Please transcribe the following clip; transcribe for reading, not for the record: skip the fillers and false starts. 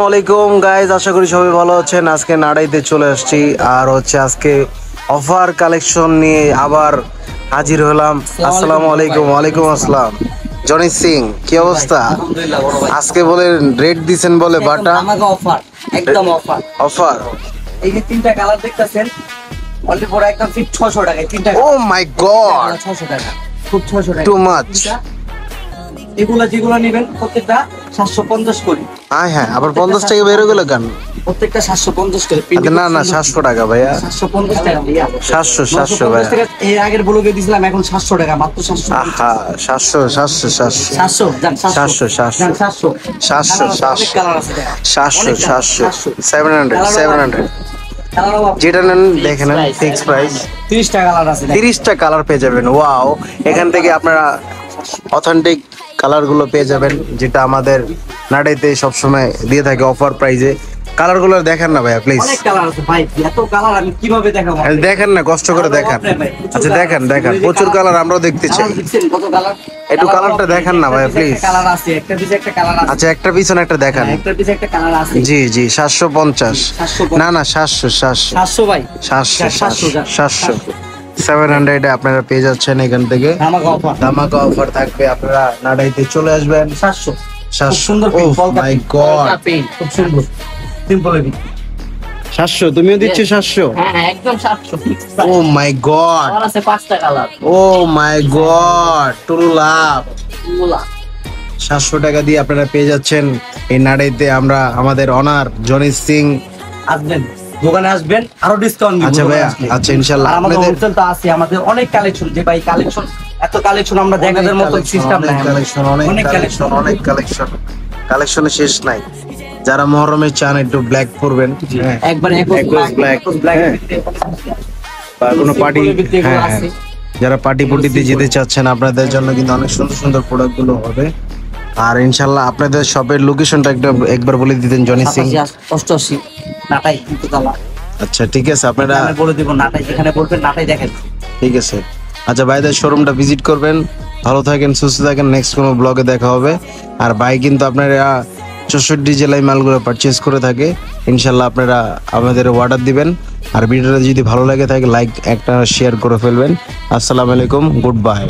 আসসালামাইকুম গাইজ, আশা করি সবাই ভালো আছেন। আজকে নাড়াইতে চলে আসছি আর আজকে অফার কালেকশন নিয়ে আবার হাজির হলাম। আসসালামু আলাইকুম। ওয়ালাইকুম আসসালাম। জনি সিং, কি অবস্থা? আজকে বলে রেট দিছেন বলে বাটা অফার, একদম অফার। অফার এই যে তিনটা কালার দেখতেছেন, অনলি ফর একদম ফিট 600 টাকায় তিনটা। ও মাই গড, 600 টাকা, খুব 600 টাকা। Too much. এগুলা যেগুলো নেবেন প্রত্যেকটা 750 করে। হ্যাঁ, আবার 50 টাকা বের হয়ে গেল কেন? প্রত্যেকটা 750 করে। না 700 টাকা ভাইয়া। 750 টাকা ভাইয়া। 700 ভাইয়া। এর আগের ব্লগে দিছিলাম, এখন 700 টাকা, মাত্র 700। আহা, 700 জান 700 জান 700 700 যেটা নেন দেখে নেন, ফিক্স প্রাইস। 30টা কালার আছে। 30টা কালার পেয়ে যাবেন। ওয়াও, এখান থেকে আপনারা অথেন্টিক কালার গুলো পেয়ে যাবেন, যেটা আমাদের নাড়াইতে সবসময় দিয়ে থাকে অফার প্রাইজে। কালার গুলো দেখেন না ভাইয়া প্লিজ। অনেক কালার আছে ভাই, এত কালার আমি কিভাবে দেখাবো? দেখেন না, কষ্ট করে দেখেন। আচ্ছা দেখেন, প্রচুর কালার আমরাও দেখতে চাই। কত কালার? একটু কালারটা দেখেন না ভাইয়া প্লিজ। কালার আছে, একটা পিছে একটা কালার আছে। আচ্ছা, একটা পিছনে একটা দেখান। একটা পিছে একটা কালার আছে। জি 750। না 700 ভাই। 700 700 আপনারা পেয়ে যাচ্ছেন এখান থেকে। ধামাকা অফার থাকবে, আপনারা নাড়াইতে চলে আসবেন। 700 সুন্দর ও মাই গড, খুব সুন্দর সিম্পল এবি। 700 তুমিও দিচ্ছ? 700? হ্যাঁ একদম 700 ফিক্স প্রাইস। ও মাই গড, আর আছে 5টা কালার। ও মাই গড, টুরু লাভ। 700 টাকা দিয়ে আপনারা পেয়ে যাচ্ছেন এই নাড়াইতে। আমরা আমাদের অনার জনি সিং আসবেন, দোকানে আসবেন, আরো ডিসকাউন্ট দিব। আচ্ছা ভাইয়া, আচ্ছা ইনশাআল্লাহ। আমাদের হোলসেল তো আছে, আমাদের অনেক কালেকশন। যে ভাই কালেকশন, এত কালেকশন আমরা দেখাদের মতো সিস্টেম নাই। অনেক কালেকশন শেষ নাই। যারা মহরমে চান একটু ব্ল্যাক পরবেন, একবারে ব্ল্যাক বা কোনো পার্টি, যারা পার্টি পুটিতে যেতে চাচ্ছেন, আপনাদের জন্য কিন্তু অনেক সুন্দর সুন্দর প্রোডাক্ট গুলো হবে। আর ইনশাআল্লাহ আপনাদের শপের লোকেশনটা একবার বলে দিতেন জনি সিং। 88 নাটাই তলা। আচ্ছা ঠিক আছে, আপনারা আমি বলে দিব নাটাই, যেখানে বলবেন নাটাই দেখেন। ঠিক আছে। আচ্ছা ভাইদের শোরুমটা ভিজিট করবেন। ভালো থাকেন, সুস্থ থাকেন। নেক্সট কোনো ব্লগে দেখা হবে। আর ভাই কিন্তু আপনারা 64 জেলায় মালগুলো পারচেজ করে থাকে। ইনশাল্লাহ আপনারা আমাদের অর্ডার দিবেন। আর ভিডিওটা যদি ভালো লাগে থাকে লাইক একটা শেয়ার করে ফেলবেন। আসসালামু আলাইকুম, গুড বাই।